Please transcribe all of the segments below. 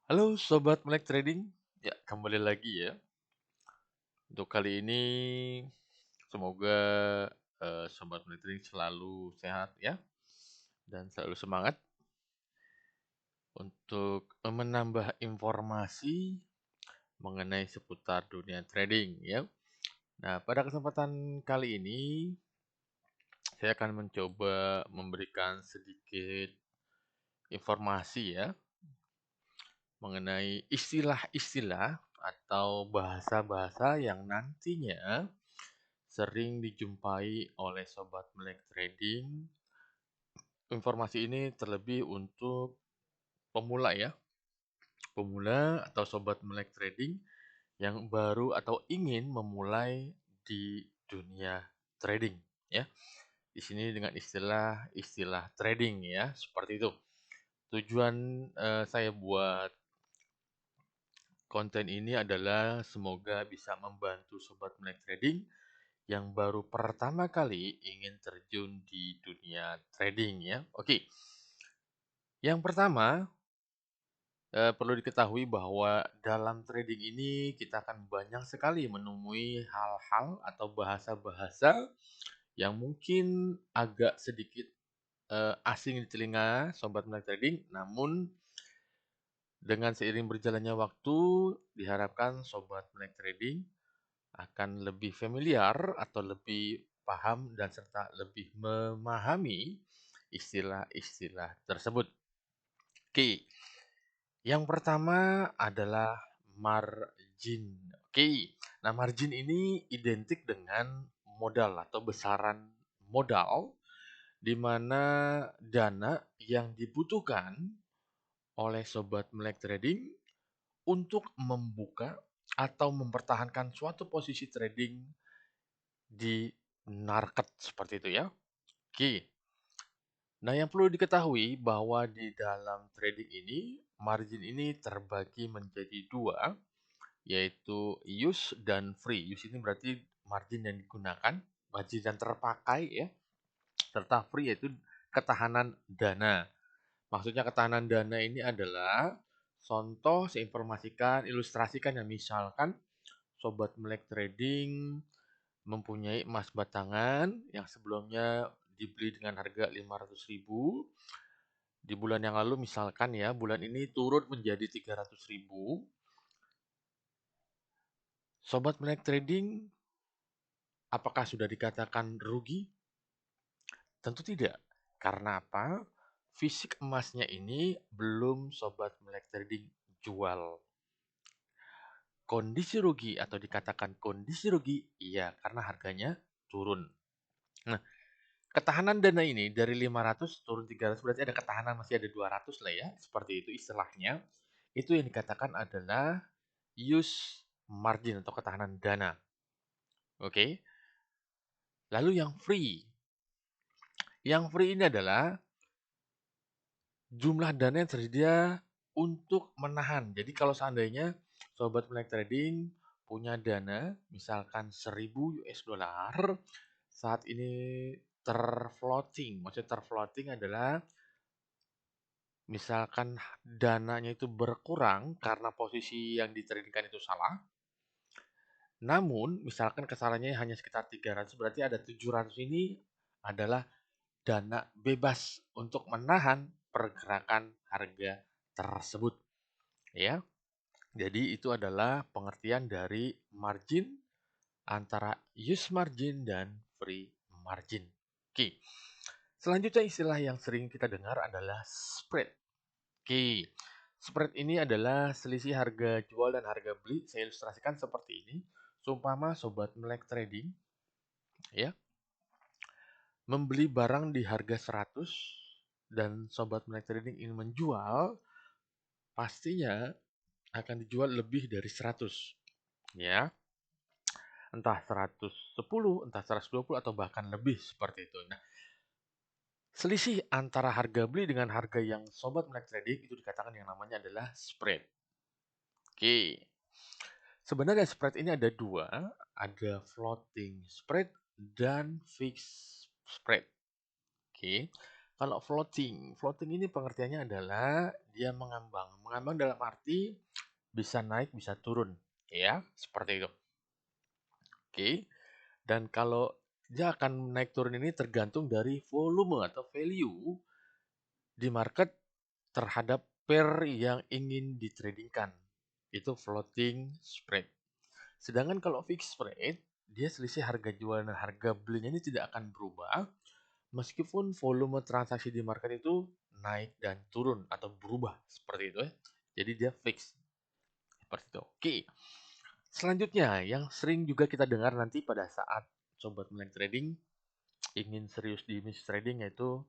Halo Sobat Melek Trading, ya kembali lagi ya. Untuk kali ini semoga Sobat Melek Trading selalu sehat ya dan selalu semangat untuk menambah informasi mengenai seputar dunia trading ya. Nah, pada kesempatan kali ini saya akan mencoba memberikan sedikit informasi ya mengenai istilah-istilah atau bahasa-bahasa yang nantinya sering dijumpai oleh sobat melek trading. Informasi ini terlebih untuk pemula ya, pemula atau sobat melek trading yang baru atau ingin memulai di dunia trading ya. Di sini dengan istilah-istilah trading ya, seperti itu. Tujuan saya buat konten ini adalah semoga bisa membantu sobat melek trading yang baru pertama kali ingin terjun di dunia trading ya. Oke. Yang pertama, perlu diketahui bahwa dalam trading ini kita akan banyak sekali menemui hal-hal atau bahasa-bahasa yang mungkin agak sedikit asing di telinga sobat melek trading, namun dengan seiring berjalannya waktu diharapkan sobat melek trading akan lebih familiar atau lebih paham dan serta lebih memahami istilah-istilah tersebut. Oke, yang pertama adalah margin. Oke, nah margin ini identik dengan modal atau besaran modal di mana dana yang dibutuhkan oleh sobat melek trading untuk membuka atau mempertahankan suatu posisi trading di market seperti itu ya. Oke. Nah, yang perlu diketahui bahwa di dalam trading ini margin ini terbagi menjadi dua, yaitu use dan free. Use ini berarti margin yang digunakan, margin yang terpakai ya, serta free yaitu ketahanan dana. Maksudnya ketahanan dana ini adalah contoh saya informasikan, ilustrasikan yang misalkan sobat melek trading mempunyai emas batangan yang sebelumnya dibeli dengan harga 500.000. Di bulan yang lalu misalkan ya, bulan ini turun menjadi 300.000. Sobat melek trading apakah sudah dikatakan rugi? Tentu tidak. Karena apa? Fisik emasnya ini belum sobat melek trading jual. Kondisi rugi atau dikatakan kondisi rugi, iya karena harganya turun. Nah, ketahanan dana ini dari 500 turun 300 berarti ada ketahanan masih ada 200 lah ya, seperti itu istilahnya. Itu yang dikatakan adalah use margin atau ketahanan dana. Oke. Lalu yang free. Yang free ini adalah jumlah dana yang tersedia untuk menahan. Jadi kalau seandainya sobat melek trading punya dana misalkan 1000 US dollar saat ini terfloating. Maksudnya terfloating adalah misalkan dananya itu berkurang karena posisi yang ditradingkan itu salah. Namun, misalkan kesalahannya hanya sekitar 300, berarti ada 700 ini adalah dana bebas untuk menahan pergerakan harga tersebut. Ya, jadi itu adalah pengertian dari margin antara use margin dan free margin. Oke, selanjutnya istilah yang sering kita dengar adalah spread. Oke, spread ini adalah selisih harga jual dan harga beli. Saya ilustrasikan seperti ini. Seumpama sobat melek trading ya, membeli barang di harga 100 dan sobat melek trading ingin menjual, pastinya akan dijual lebih dari 100 ya. Entah 110, entah 120 atau bahkan lebih seperti itu. Nah, selisih antara harga beli dengan harga yang sobat melek trading itu dikatakan yang namanya adalah spread. Oke. Sebenarnya spread ini ada dua, ada floating spread dan fixed spread. Oke. Kalau floating ini pengertiannya adalah dia mengambang. Mengambang dalam arti bisa naik, bisa turun, ya, seperti itu. Oke. Dan kalau dia akan naik turun ini tergantung dari volume atau value di market terhadap pair yang ingin ditradingkan. Itu floating spread. Sedangkan kalau fixed spread, dia selisih harga jual dan harga belinya ini tidak akan berubah meskipun volume transaksi di market itu naik dan turun atau berubah seperti itu ya. Jadi dia fix seperti itu. Oke. Selanjutnya yang sering juga kita dengar nanti pada saat sobat melek trading ingin serius di niche trading yaitu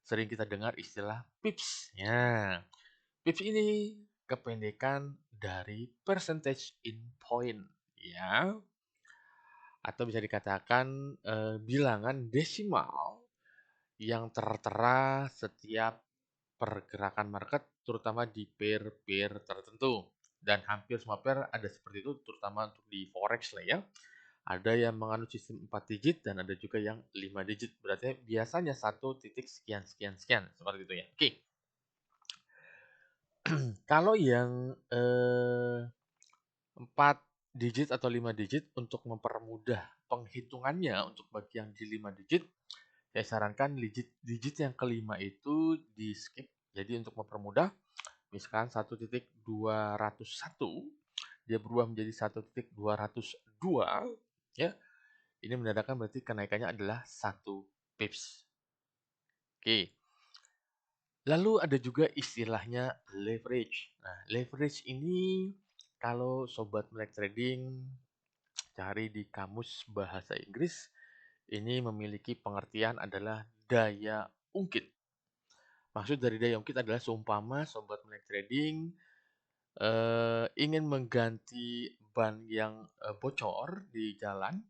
sering kita dengar istilah pips. Ya, pips ini kependekan dari percentage in point, ya, atau bisa dikatakan bilangan desimal yang tertera setiap pergerakan market, terutama di pair-pair tertentu. Dan hampir semua pair ada seperti itu, terutama untuk di forex lah ya. Ada yang menganut sistem 4 digit dan ada juga yang 5 digit. Berarti biasanya satu titik sekian sekian sekian seperti itu ya. Oke. Kalau yang 4 digit atau 5 digit untuk mempermudah penghitungannya untuk bagi yang di 5 digit, saya sarankan digit yang kelima itu di skip. Jadi untuk mempermudah, misalkan 1.201 dia berubah menjadi 1.202 ya. Ini menandakan berarti kenaikannya adalah 1 pips. Oke. Lalu ada juga istilahnya leverage. Nah, leverage ini kalau sobat melek trading cari di kamus bahasa Inggris, ini memiliki pengertian adalah daya ungkit. Maksud dari daya ungkit adalah seumpama sobat melek trading ingin mengganti ban yang bocor di jalan,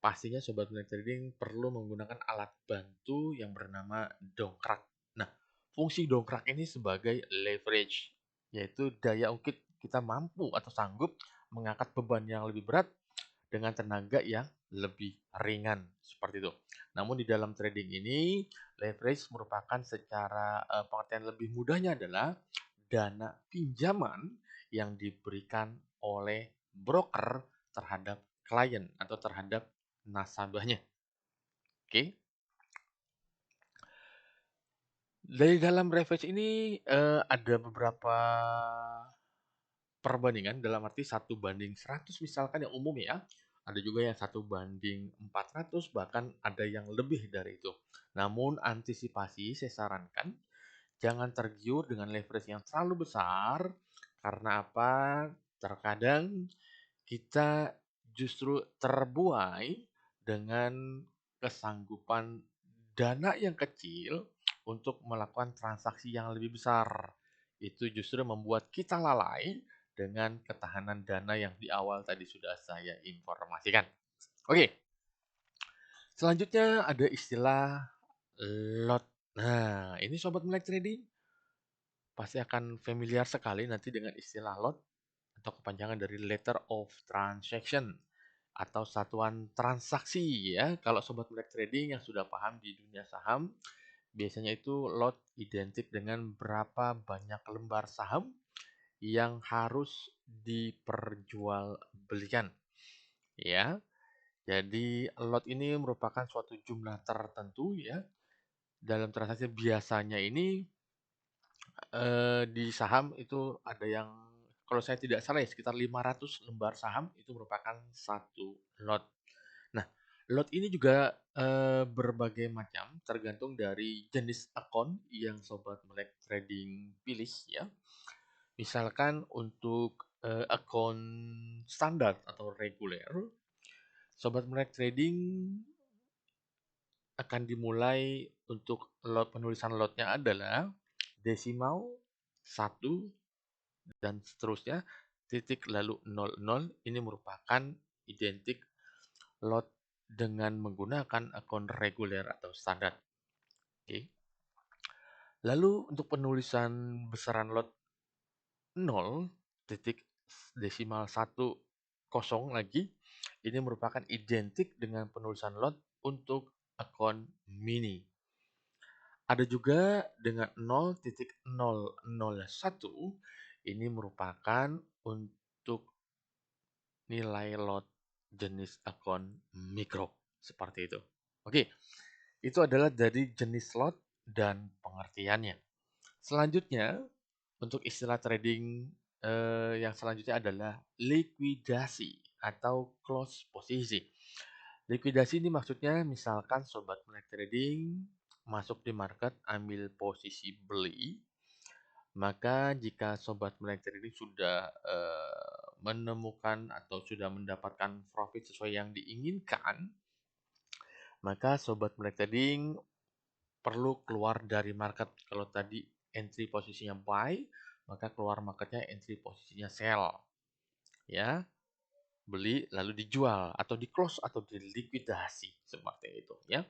pastinya sobat melek trading perlu menggunakan alat bantu yang bernama dongkrak. Nah, fungsi dongkrak ini sebagai leverage, yaitu daya ungkit kita mampu atau sanggup mengangkat beban yang lebih berat dengan tenaga yang lebih ringan, seperti itu. Namun di dalam trading ini, leverage merupakan secara pengertian lebih mudahnya adalah dana pinjaman yang diberikan oleh broker terhadap klien atau terhadap nasabahnya. Oke. Dari dalam leverage ini ada beberapa perbandingan dalam arti 1:100 misalkan yang umum ya. Ada juga yang 1:400 bahkan ada yang lebih dari itu. Namun antisipasi saya sarankan jangan tergiur dengan leverage yang terlalu besar karena apa? Terkadang kita justru terbuai dengan kesanggupan dana yang kecil untuk melakukan transaksi yang lebih besar. Itu justru membuat kita lalai dengan ketahanan dana yang di awal tadi sudah saya informasikan. Oke, selanjutnya ada istilah lot. Nah, ini sobat melek trading pasti akan familiar sekali nanti dengan istilah lot atau kepanjangan dari letter of transaction atau satuan transaksi ya. Kalau sobat melek trading yang sudah paham di dunia saham, biasanya itu lot identik dengan berapa banyak lembar saham yang harus diperjualbelikan ya. Jadi lot ini merupakan suatu jumlah tertentu ya. Dalam transaksi biasanya ini di saham itu ada yang kalau saya tidak salah ya sekitar 500 lembar saham itu merupakan satu lot. Nah, lot ini juga berbagai macam tergantung dari jenis akun yang sobat melek trading pilih ya. Misalkan untuk akun standar atau reguler, sobat melek trading akan dimulai untuk lot penulisan lotnya adalah desimal 1 dan seterusnya titik lalu 00 ini merupakan identik lot dengan menggunakan akun reguler atau standar. Oke. Lalu untuk penulisan besaran lot 0 titik desimal 1 kosong lagi ini merupakan identik dengan penulisan lot untuk akun mini. Ada juga dengan 0,001, ini merupakan untuk nilai lot jenis akun mikro, seperti itu. Oke, itu adalah dari jenis lot dan pengertiannya. Selanjutnya, untuk istilah trading yang selanjutnya adalah likuidasi atau close posisi. Likuidasi ini maksudnya misalkan sobat melek trading masuk di market ambil posisi beli, maka jika sobat melek trading sudah menemukan atau sudah mendapatkan profit sesuai yang diinginkan, maka sobat melek trading perlu keluar dari market. Kalau tadi entry posisinya buy, maka keluar marketnya entry posisinya sell. Ya, beli lalu dijual atau di close atau dilikuidasi seperti itu ya.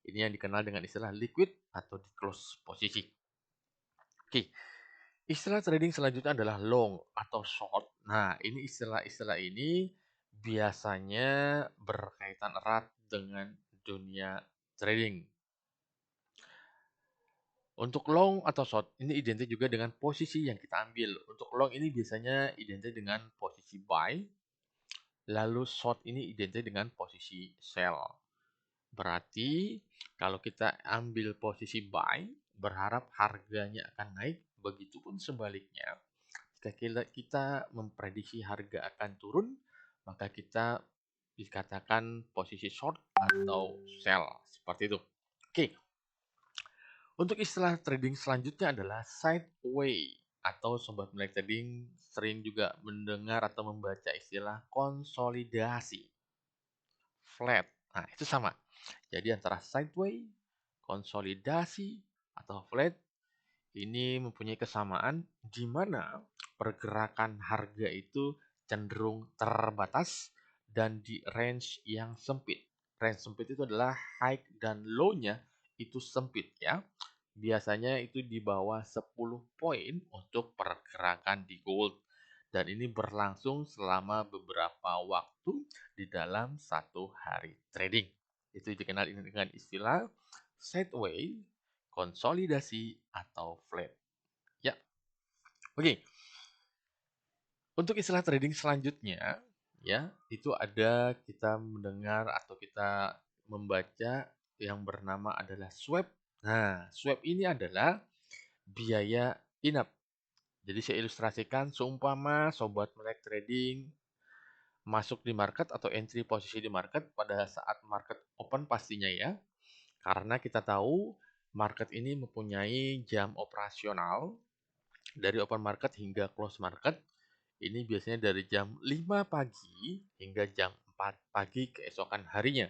Ini yang dikenal dengan istilah liquid atau di close posisi. Oke, istilah trading selanjutnya adalah long atau short. Nah, ini istilah-istilah ini biasanya berkaitan erat dengan dunia trading. Untuk long atau short, ini identik juga dengan posisi yang kita ambil. Untuk long ini biasanya identik dengan posisi buy, lalu short ini identik dengan posisi sell. Berarti kalau kita ambil posisi buy, berharap harganya akan naik, begitupun sebaliknya. Jika kita memprediksi harga akan turun, maka kita dikatakan posisi short atau sell, seperti itu. Oke, untuk istilah trading selanjutnya adalah sideway atau sobat melek trading sering juga mendengar atau membaca istilah konsolidasi, flat. Nah, itu sama. Jadi antara sideway, konsolidasi, atau flat ini mempunyai kesamaan di mana pergerakan harga itu cenderung terbatas dan di range yang sempit. Range sempit itu adalah high dan low-nya itu sempit ya. Biasanya itu di bawah 10 poin untuk pergerakan di gold. Dan ini berlangsung selama beberapa waktu di dalam satu hari trading. Itu dikenal dengan istilah sideway, konsolidasi, atau flat. Ya, oke. Untuk istilah trading selanjutnya, ya, itu ada kita mendengar atau kita membaca yang bernama adalah swap. Nah, swap ini adalah biaya inap. Jadi saya ilustrasikan, seumpama sobat melek trading masuk di market atau entry posisi di market pada saat market open pastinya ya. Karena kita tahu market ini mempunyai jam operasional dari open market hingga close market. Ini biasanya dari jam 5 pagi hingga jam 4 pagi keesokan harinya.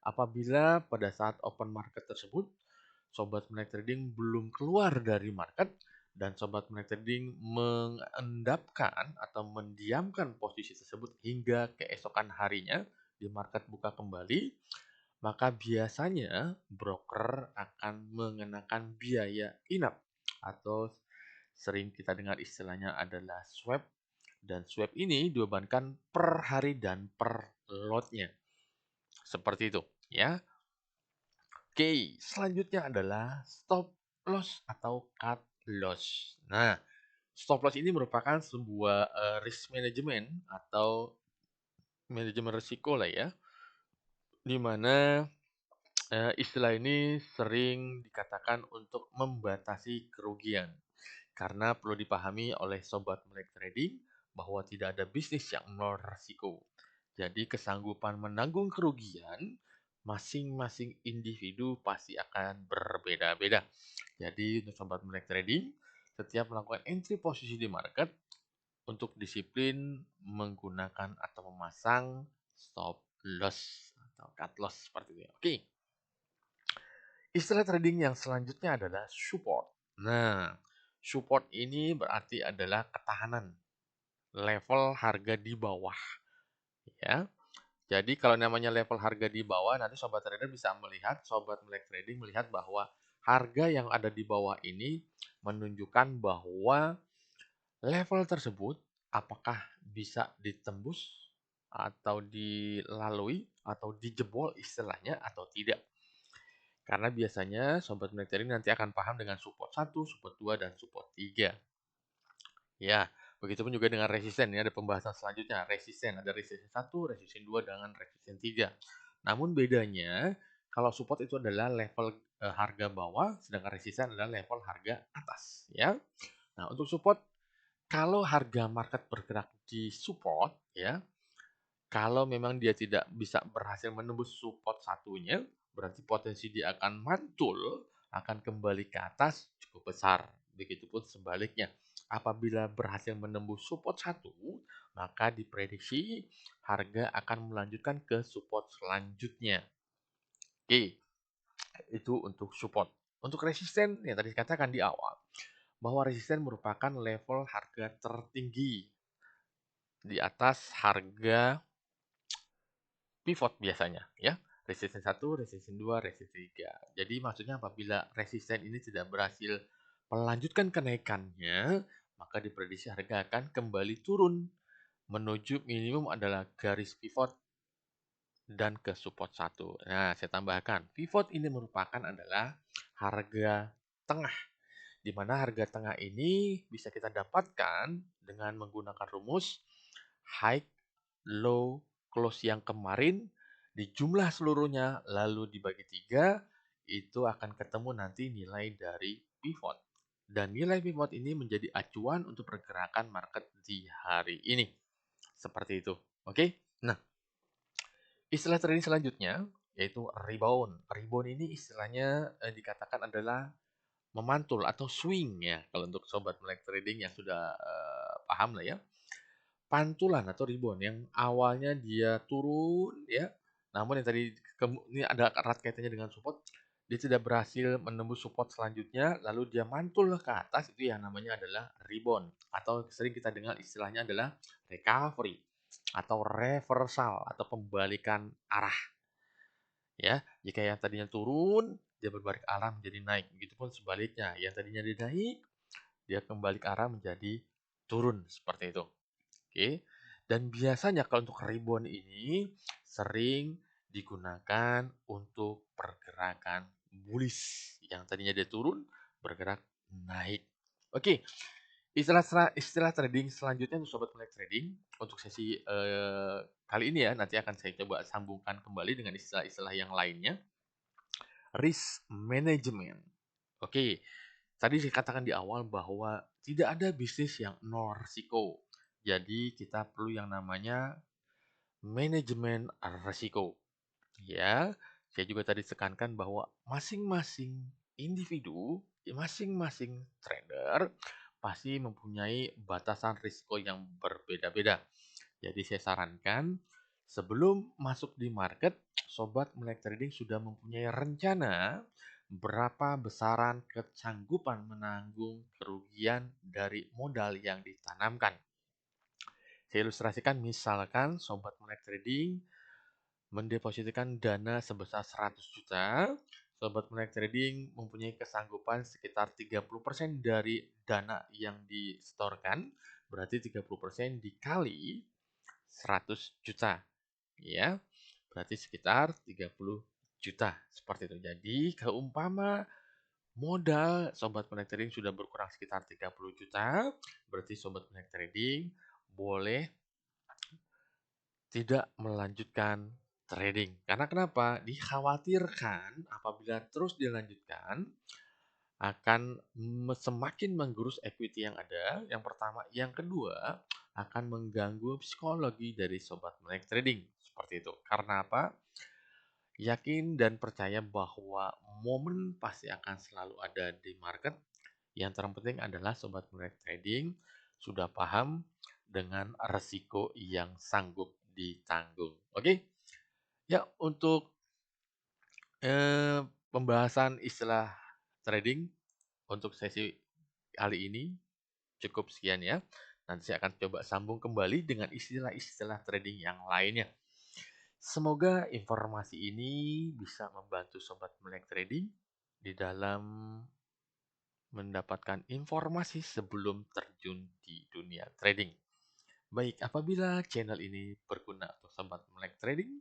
Apabila pada saat open market tersebut sobat melek trading belum keluar dari market dan sobat melek trading mengendapkan atau mendiamkan posisi tersebut hingga keesokan harinya di market buka kembali, maka biasanya broker akan mengenakan biaya inap atau sering kita dengar istilahnya adalah swap, dan swap ini dibebankan per hari dan per lotnya. Seperti itu ya. Oke, selanjutnya adalah stop loss atau cut loss. Nah, stop loss ini merupakan sebuah risk management atau manajemen risiko lah ya, di mana istilah ini sering dikatakan untuk membatasi kerugian. Karena perlu dipahami oleh sobat melek trading bahwa tidak ada bisnis yang nol risiko. Jadi kesanggupan menanggung kerugian masing-masing individu pasti akan berbeda-beda. Jadi untuk sobat melek trading, setiap melakukan entry posisi di market untuk disiplin menggunakan atau memasang stop loss atau cut loss seperti itu. Oke. Istilah trading yang selanjutnya adalah support. Nah, support ini berarti adalah ketahanan level harga di bawah ya. Jadi kalau namanya level harga di bawah, nanti sobat trader bisa melihat, sobat melek trading melihat bahwa harga yang ada di bawah ini menunjukkan bahwa level tersebut apakah bisa ditembus atau dilalui atau dijebol istilahnya atau tidak. Karena biasanya sobat melek trading nanti akan paham dengan support 1, support 2, dan support 3. Ya, begitupun juga dengan resisten. Ini ada pembahasan selanjutnya. Resisten, ada resisten 1, resisten 2, dengan resisten 3. Namun bedanya, kalau support itu adalah level harga bawah, sedangkan resisten adalah level harga atas. Ya. Nah, untuk support, kalau harga market bergerak di support, ya, kalau memang dia tidak bisa berhasil menembus support satunya, berarti potensi dia akan mantul, akan kembali ke atas cukup besar. Begitupun sebaliknya. Apabila berhasil menembus support satu, maka diprediksi harga akan melanjutkan ke support selanjutnya. Oke, itu untuk support. Untuk resisten, yang tadi dikatakan di awal, bahwa resisten merupakan level harga tertinggi di atas harga pivot biasanya, ya. Resisten 1, resisten 2, resisten 3. Jadi maksudnya apabila resisten ini tidak berhasil melanjutkan kenaikannya, maka diprediksi harga akan kembali turun menuju minimum adalah garis pivot dan ke support 1. Nah, saya tambahkan, pivot ini merupakan adalah harga tengah, di mana harga tengah ini bisa kita dapatkan dengan menggunakan rumus high, low, close yang kemarin dijumlah seluruhnya lalu dibagi 3, itu akan ketemu nanti nilai dari pivot. Dan nilai pivot ini menjadi acuan untuk pergerakan market di hari ini. Seperti itu. Oke? Nah, istilah trading selanjutnya yaitu rebound. Rebound ini istilahnya dikatakan adalah memantul atau swing ya. Kalau untuk sobat melek trading yang sudah paham lah ya. Pantulan atau rebound yang awalnya dia turun ya. Namun yang tadi ini ada erat kaitannya dengan support, dia tidak berhasil menembus support selanjutnya, lalu dia mantul ke atas, itu yang namanya adalah rebound. Atau sering kita dengar istilahnya adalah recovery atau reversal atau pembalikan arah. Ya, jika yang tadinya turun, dia berbalik arah menjadi naik. Begitupun sebaliknya, yang tadinya dia naik, dia kembali ke arah menjadi turun seperti itu. Oke. Dan biasanya kalau untuk rebound ini sering digunakan untuk pergerakan bullish. Yang tadinya dia turun bergerak naik. Oke. Istilah trading selanjutnya untuk sobat melek trading untuk sesi kali ini ya, nanti akan saya coba sambungkan kembali dengan istilah-istilah yang lainnya. Risk management. Oke, tadi saya katakan di awal bahwa tidak ada bisnis yang nol risiko. Jadi kita perlu yang namanya manajemen risiko. Ya, saya juga tadi tekankan bahwa masing-masing individu, masing-masing trader pasti mempunyai batasan risiko yang berbeda-beda. Jadi saya sarankan sebelum masuk di market, sobat melek trading sudah mempunyai rencana berapa besaran kesanggupan menanggung kerugian dari modal yang ditanamkan. Saya ilustrasikan misalkan sobat melek trading mendepositkan dana sebesar 100 juta, sobat melek trading mempunyai kesanggupan sekitar 30% dari dana yang disetorkan, berarti 30% dikali 100 juta. Ya, berarti sekitar 30 juta. Seperti itu. Jadi, keumpama modal sobat melek trading sudah berkurang sekitar 30 juta, berarti sobat melek trading boleh tidak melanjutkan trading. Karena kenapa? Dikhawatirkan apabila terus dilanjutkan akan semakin menggerus equity yang ada. Yang pertama, yang kedua akan mengganggu psikologi dari sobat melek trading. Seperti itu. Karena apa? Yakin dan percaya bahwa momen pasti akan selalu ada di market. Yang terpenting adalah sobat melek trading sudah paham dengan resiko yang sanggup ditanggung. Oke? Ya, untuk pembahasan istilah trading untuk sesi kali ini cukup sekian ya. Nanti saya akan coba sambung kembali dengan istilah-istilah trading yang lainnya. Semoga informasi ini bisa membantu sobat melek trading di dalam mendapatkan informasi sebelum terjun di dunia trading. Baik, apabila channel ini berguna untuk sobat melek trading,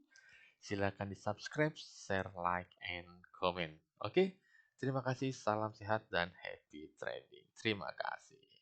silakan di subscribe, share, like, and comment. Oke, terima kasih, salam sehat dan happy trading. Terima kasih.